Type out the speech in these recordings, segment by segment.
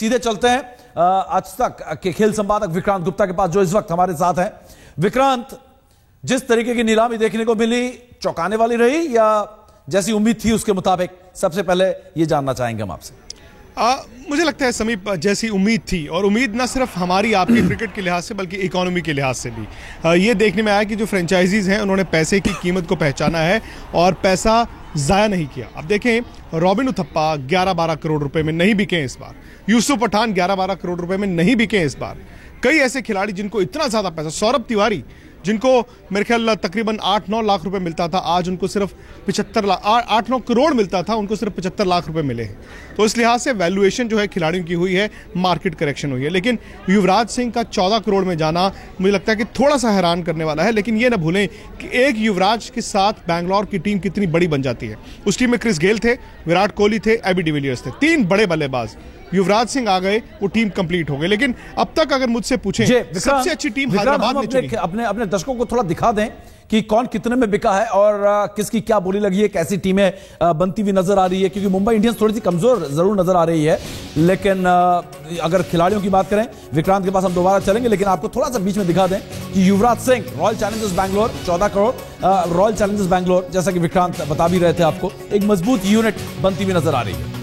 सीधे चलते हैं आज तक के खेल संपादक विक्रांत गुप्ता के पास, जो इस वक्त हमारे साथ हैं। विक्रांत, जिस तरीके की नीलामी देखने को मिली, चौंकाने वाली रही या जैसी उम्मीद थी उसके मुताबिक? सबसे पहले ये जानना चाहेंगे हम आपसे। मुझे लगता है समीप, जैसी उम्मीद थी, और उम्मीद ना सिर्फ हमारी आपकी क्रिकेट के लिहाज से बल्कि इकोनॉमी के लिहाज से भी ये देखने में आया कि जो फ्रेंचाइजीज हैं उन्होंने पैसे की कीमत को पहचाना है और पैसा ज़ाया नहीं किया। अब देखें, रॉबिन उथप्पा 11-12 करोड़ रुपए में नहीं बिके इस बार, यूसुफ पठान 11-12 करोड़ रुपए में नहीं बिके इस बार। कई ऐसे खिलाड़ी जिनको इतना ज़्यादा पैसा, सौरभ तिवारी जिनको मेरे ख्याल तकरीबन 8-9 लाख रुपए मिलता था, आज उनको सिर्फ 8-9 करोड़ मिलता था, उनको सिर्फ 75 लाख रुपए मिले हैं। तो इस लिहाज से वैल्यूएशन जो है खिलाड़ियों की हुई है, मार्केट करेक्शन हुई है। लेकिन युवराज सिंह का 14 करोड़ में जाना मुझे लगता है कि थोड़ा सा हैरान करने वाला है। लेकिन ये ना भूलें कि एक युवराज के साथ बैंगलोर की टीम कितनी बड़ी बन जाती है। उस टीम में क्रिस गेल थे, विराट कोहली थे, एबी डिविलियर्स थे, 3 बड़े बल्लेबाज। युवराज सिंह आ गए, वो टीम कंप्लीट हो गई। लेकिन अब तक अगर मुझसे पूछें, सबसे अच्छी टीम हैदराबाद ने चुनी। अपने दर्शकों को थोड़ा दिखा दें कि कौन कितने में बिका है और किसकी क्या बोली लगी है, कैसी टीमें बनती हुई नजर आ रही है। क्योंकि मुंबई इंडियंस थोड़ी सी कमजोर जरूर नजर आ रही है, लेकिन अगर खिलाड़ियों की बात करें, विक्रांत के पास हम दोबारा चलेंगे, लेकिन आपको थोड़ा सा बीच में दिखा दें कि युवराज सिंह, रॉयल चैलेंजर्स बैंगलोर 14 करोड़, रॉयल चैलेंजर्स बैंगलोर, जैसा कि विक्रांत बता भी रहे थे आपको, एक मजबूत यूनिट बनती हुई नजर आ रही है।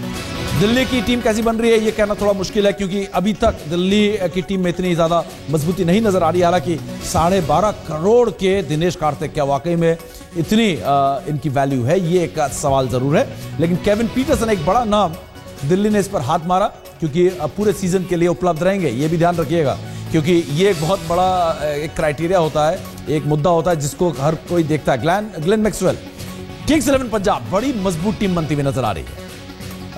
दिल्ली की टीम कैसी बन रही है ये कहना थोड़ा मुश्किल है, क्योंकि अभी तक दिल्ली की टीम में इतनी ज्यादा मजबूती नहीं नजर आ रही है। हालांकि 12.5 करोड़ के दिनेश कार्तिक, क्या वाकई में इतनी इनकी वैल्यू है, ये एक सवाल जरूर है। लेकिन केविन पीटरसन एक बड़ा नाम, दिल्ली ने इस पर हाथ मारा, क्योंकि पूरे सीजन के लिए उपलब्ध रहेंगे, ये भी ध्यान रखिएगा, क्योंकि ये एक बहुत बड़ा एक क्राइटेरिया होता है, एक मुद्दा होता है जिसको हर कोई देखता है। ग्लेन मैक्सवेल, किंग्स 11 पंजाब बड़ी मजबूत टीम बनती हुई नजर आ रही है।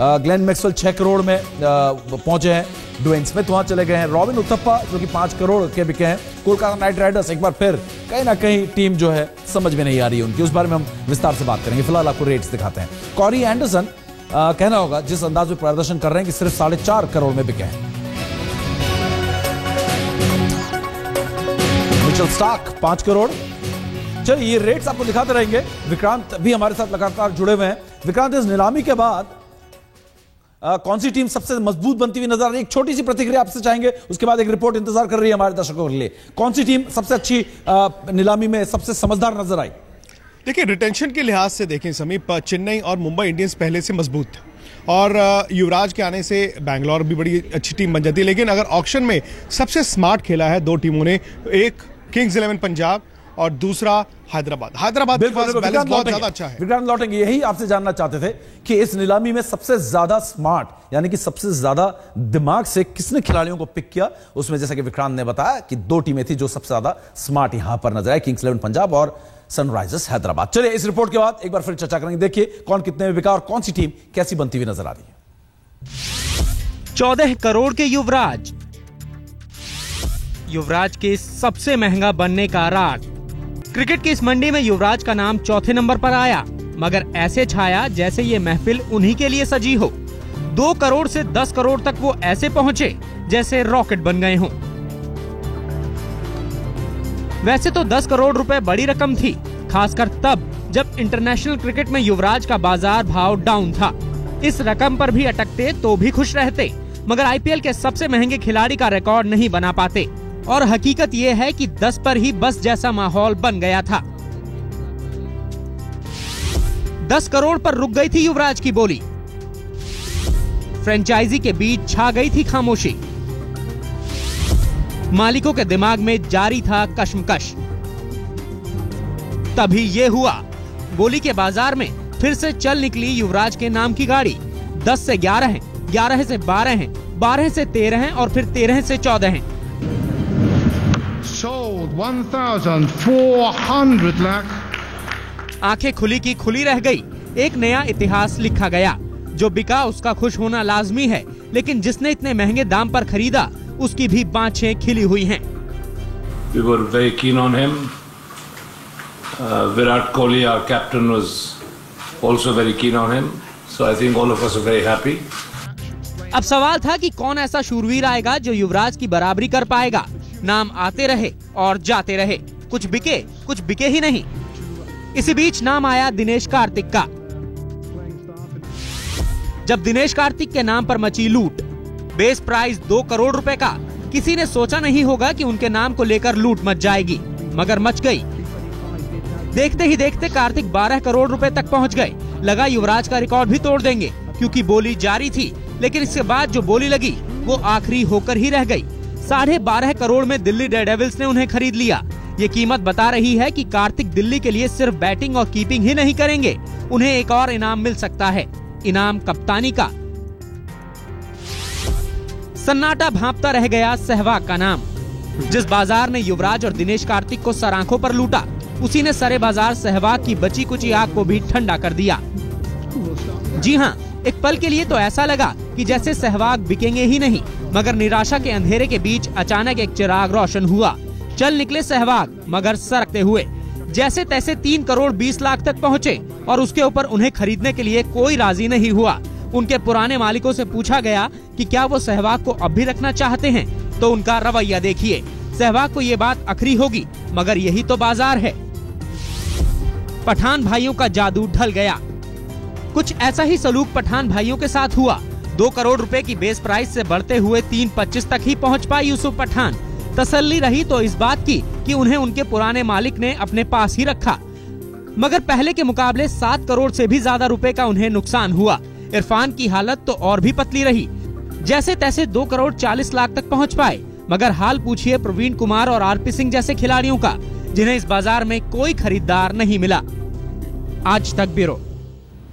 ग्लेन मैक्सवेल 6 करोड़ में पहुंचे हैं, ड्वेन स्मिथ वहां चले गए हैं, रॉबिन उथप्पा जो कि 5 करोड़ के बिके हैं। कोलकाता नाइट राइडर्स एक बार फिर कहीं ना कहीं टीम जो है समझ में नहीं आ रही है उनकी, उस बारे में हम विस्तार से बात करेंगे। फिलहाल आपको रेट्स दिखाते हैं। कॉरी एंडरसन, कहना होगा जिस अंदाज में प्रदर्शन कर रहे हैं कि सिर्फ 4.5 करोड़ में बिके हैं। Mitchell Starc 5 crore. चलिए ये रेट्स आपको दिखाते रहेंगे। विक्रांत भी हमारे साथ लगातार जुड़े हुए हैं। विक्रांत, इस नीलामी के बाद कौन सी टीम सबसे मजबूत बनती हुई नजर आ रही है? एक छोटी सी प्रतिक्रिया आपसे चाहेंगे, उसके बाद एक रिपोर्ट इंतजार कर रही है हमारे दर्शकों के लिए। कौन सी टीम सबसे अच्छी नीलामी में सबसे समझदार नजर आई? देखिए, रिटेंशन के लिहाज से देखें समीप, चेन्नई और मुंबई इंडियंस पहले से मजबूत थे और युवराज के आने से बैंगलोर भी बड़ी अच्छी टीम बन जाती है। लेकिन अगर ऑक्शन में सबसे स्मार्ट खेला है 2 टीमों ने, एक किंग्स 11 पंजाब और दूसरा हैदराबाद के पास बैलेंस बहुत ज्यादा अच्छा है। विक्रांत लौटेंगे, यही आपसे जानना चाहते थे कि इस नीलामी में सबसे ज्यादा स्मार्ट, यानी कि सबसे ज्यादा दिमाग से किसने खिलाड़ियों को पिक किया? उसमें जैसा कि विक्रांत ने बताया कि 2 टीमें थी जो सबसे ज्यादा स्मार्ट यहां पर नजर आई, किंग्स 11 पंजाब और सनराइजर्स हैदराबाद। चलिए इस रिपोर्ट के बाद एक बार फिर चर्चा करेंगे। देखिए कौन कितने में बिका और कौन सी टीम कैसी बनती हुई नजर आ रही है। 14 करोड़ के युवराज के सबसे महंगा बनने का राज। क्रिकेट की इस मंडी में युवराज का नाम चौथे नंबर पर आया, मगर ऐसे छाया जैसे ये महफिल उन्हीं के लिए सजी हो। 2 करोड़ से 10 करोड़ तक वो ऐसे पहुंचे जैसे रॉकेट बन गए हों। वैसे तो 10 करोड़ रुपए बड़ी रकम थी, खासकर तब जब इंटरनेशनल क्रिकेट में युवराज का बाजार भाव डाउन था। इस रकम पर भी अटकते तो भी खुश रहते, मगर आईपीएल के सबसे महंगे खिलाड़ी का रिकॉर्ड नहीं बना पाते। और हकीकत ये है कि 10 पर ही बस जैसा माहौल बन गया था। 10 करोड़ पर रुक गई थी युवराज की बोली। फ्रेंचाइजी के बीच छा गई थी खामोशी। मालिकों के दिमाग में जारी था कश्मकश। तभी ये हुआ, बोली के बाजार में फिर से चल निकली युवराज के नाम की गाड़ी। 10 से 11 हैं, 11 से 12 हैं, 12 से 13 हैं और फिर 13 से 14 हैं। Sold 1,400 lakh. आंखें खुली की खुली रह गई। एक नया इतिहास लिखा गया। जो बिका उसका खुश होना लाजमी है, लेकिन जिसने इतने महंगे दाम पर खरीदा उसकी भी बाँछें खिली हुई हैं। We were very keen on him. Virat Kohli, our captain, was also very keen on him. So I think all of us are very happy. अब सवाल था कि कौन ऐसा शूरवीर आएगा जो युवराज की बराबरी कर पाएगा। नाम आते रहे और जाते रहे, कुछ बिके ही नहीं। इसी बीच नाम आया दिनेश कार्तिक का। जब दिनेश कार्तिक के नाम पर मची लूट, बेस प्राइस 2 करोड़ रुपए का। किसी ने सोचा नहीं होगा कि उनके नाम को लेकर लूट मच जाएगी, मगर मच गई। देखते ही देखते कार्तिक 12 करोड़ रुपए तक पहुंच गए। लगा युवराज का रिकॉर्ड भी तोड़ देंगे, क्योंकि बोली जारी थी, लेकिन इसके बाद जो बोली लगी वो आखिरी होकर ही रह गई। 12.5 करोड़ में दिल्ली डेयरडेविल्स ने उन्हें खरीद लिया। ये कीमत बता रही है कि कार्तिक दिल्ली के लिए सिर्फ बैटिंग और कीपिंग ही नहीं करेंगे, उन्हें एक और इनाम मिल सकता है, इनाम कप्तानी का। सन्नाटा भांपता रह गया सहवाग का नाम। जिस बाजार ने युवराज और दिनेश कार्तिक को सर आंखों पर लूटा, उसी ने सरे बाजार सहवाग की बची कुची आग को भी ठंडा कर दिया। जी हाँ, एक पल के लिए तो ऐसा लगा कि जैसे सहवाग बिकेंगे ही नहीं, मगर निराशा के अंधेरे के बीच अचानक एक चिराग रोशन हुआ। चल निकले सहवाग, मगर सरकते हुए। जैसे तैसे 3 करोड़ 20 लाख तक पहुँचे और उसके ऊपर उन्हें खरीदने के लिए कोई राजी नहीं हुआ। उनके पुराने मालिकों से पूछा गया कि क्या वो सहवाग को अब भी रखना चाहते हैं, तो उनका रवैया देखिए। सहवाग को ये बात अखरी होगी, मगर यही तो बाजार है। पठान भाइयों का जादू ढल गया। कुछ ऐसा ही सलूक पठान भाइयों के साथ हुआ। 2 करोड़ रुपए की बेस प्राइस से बढ़ते हुए 3.25 तक ही पहुंच पाए यूसुफ पठान। तसल्ली रही तो इस बात की कि उन्हें उनके पुराने मालिक ने अपने पास ही रखा, मगर पहले के मुकाबले 7 करोड़ से भी ज्यादा रुपए का उन्हें नुकसान हुआ। इरफान की हालत तो और भी पतली रही। जैसे तैसे 2 करोड़ 40 लाख तक पहुँच पाए, मगर हाल पूछिए प्रवीण कुमार और आरपी सिंह जैसे खिलाड़ियों का, जिन्हें इस बाजार में कोई खरीदार नहीं मिला। आज तक ब्यूरो।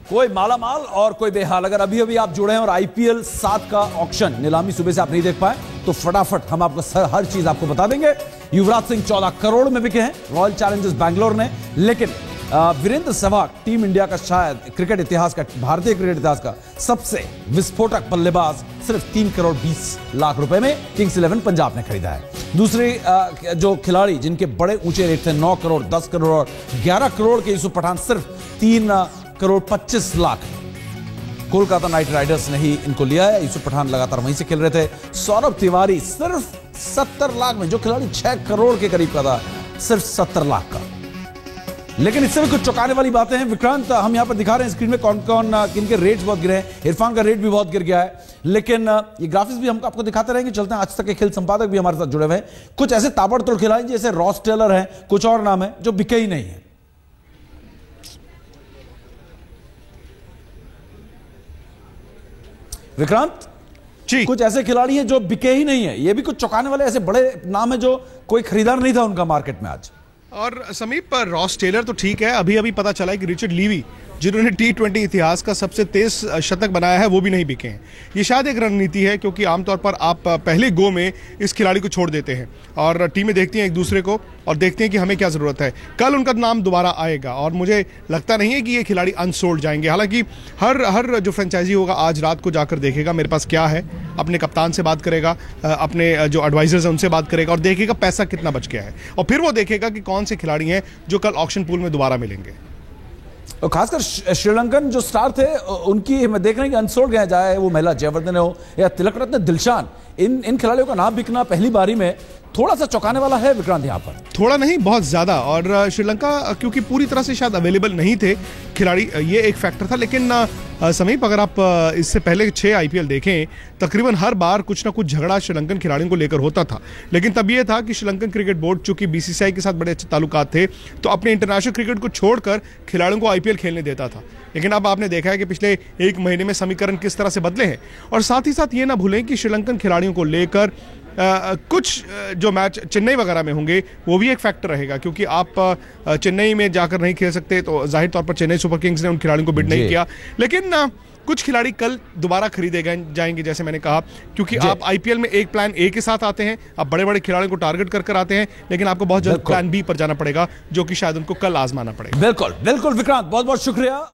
कोई मालामाल और कोई बेहाल। अगर अभी अभी आप जुड़े हैं और IPL 7 का ऑक्शन नीलामी सुबह से आप नहीं देख पाए, तो फटाफट हम आपको हर चीज आपको बता देंगे। युवराज सिंह 14 करोड़ में बिके हैं रॉयल चैलेंजर्स बैंगलोर ने, लेकिन वीरेंद्र सहवाग टीम इंडिया का शायद क्रिकेट इतिहास का, भारतीय क्रिकेट इतिहास का सबसे विस्फोटक बल्लेबाज सिर्फ 3 करोड़ 20 लाख रुपए में किंग्स 11 पंजाब ने खरीदा है। दूसरे जो खिलाड़ी जिनके बड़े ऊंचे रेट थे 9 करोड़ 10 करोड़ और 11 करोड़ के यूसुफ पठान सिर्फ 3 करोड़ 25 लाख कोलकाता नाइट राइडर्स ने ही इनको लिया है। यूसुफ पठान लगातार वहीं से खेल रहे थे। सौरभ तिवारी सिर्फ 70 लाख में, जो खिलाड़ी 6 करोड़ के करीब का था, सिर्फ 70 लाख का। लेकिन इससे भी कुछ चौंकाने वाली बातें हैं विक्रांत। हम यहां पर दिखा रहे हैं स्क्रीन में कौन कौन किनके रेट्स बहुत गिरे हैं। इरफान का रेट भी बहुत गिर गया है, लेकिन ये ग्राफिक्स भी हम आपको दिखाते रहेंगे। चलते हैं, आज तक के खेल संपादक भी हमारे साथ जुड़े हुए हैं। कुछ ऐसे ताबड़तोड़ खिलाड़ी जैसे रॉस टेलर हैं, कुछ और नाम है जो बिके ही नहीं है। विक्रांत जी, कुछ ऐसे खिलाड़ी हैं जो बिके ही नहीं है। ये भी कुछ चौंकाने वाले ऐसे बड़े नाम है जो कोई खरीदार नहीं था उनका मार्केट में आज। और समीप, रॉस टेलर तो ठीक है, अभी अभी पता चला है कि रिचर्ड लीवी, जिन्होंने T20 इतिहास का सबसे तेज शतक बनाया है, वो भी नहीं बिके हैं। ये शायद एक रणनीति है, क्योंकि आमतौर पर आप पहले गो में इस खिलाड़ी को छोड़ देते हैं और टीमें देखती हैं एक दूसरे को और देखते हैं कि हमें क्या ज़रूरत है। कल उनका नाम दोबारा आएगा और मुझे लगता नहीं है कि ये खिलाड़ी अनसोल्ड जाएंगे। हालांकि हर जो फ्रेंचाइजी होगा आज रात को जाकर देखेगा मेरे पास क्या है, अपने कप्तान से बात करेगा, अपने जो एडवाइजर्स हैं उनसे बात करेगा और देखेगा पैसा कितना बच गया है, और फिर वो देखेगा कि कौन से खिलाड़ी हैं जो कल ऑक्शन पूल में दोबारा मिलेंगे। और खासकर श्रीलंकन जो स्टार थे उनकी मैं देख रहे हैं कि अनसोल्ड गए, चाहे वो महिला जयवर्धन हो या तिलक रत्न दिलशान, इन खिलाड़ियों का नाम बिकना पहली बारी में थोड़ा सा चौंकाने वाला है विक्रांत। यहाँ पर थोड़ा नहीं, बहुत ज्यादा। और श्रीलंका क्योंकि पूरी तरह से शायद अवेलेबल नहीं थे खिलाड़ी, ये एक फैक्टर था। लेकिन समीप, अगर आप इससे पहले 6 IPL देखें, तकरीबन हर बार कुछ ना कुछ झगड़ा श्रीलंकन खिलाड़ियों को लेकर होता था। लेकिन तब ये था कि श्रीलंकन क्रिकेट बोर्ड चूंकि BCCI के साथ बड़े अच्छे ताल्लुकात थे, तो अपने इंटरनेशनल क्रिकेट को छोड़कर खिलाड़ियों को IPL खेलने देता था। लेकिन अब आपने देखा है कि पिछले 1 महीने में समीकरण किस तरह से बदले हैं। और साथ ही साथ ये ना भूलें कि श्रीलंकन खिलाड़ियों को लेकर कुछ जो मैच चेन्नई वगैरह में होंगे वो भी एक फैक्टर रहेगा, क्योंकि आप चेन्नई में जाकर नहीं खेल सकते, तो जाहिर तौर पर चेन्नई सुपर किंग्स ने उन खिलाड़ियों को बिड नहीं किया। लेकिन कुछ खिलाड़ी कल दोबारा खरीदे जाएंगे, जैसे मैंने कहा, क्योंकि आप IPL में एक प्लान A के साथ आते हैं, आप बड़े बड़े खिलाड़ियों को टारगेट कर आते हैं, लेकिन आपको बहुत जल्द प्लान B पर जाना पड़ेगा, जो कि शायद उनको कल आजमाना पड़ेगा। बिल्कुल बिल्कुल विक्रांत, बहुत बहुत शुक्रिया।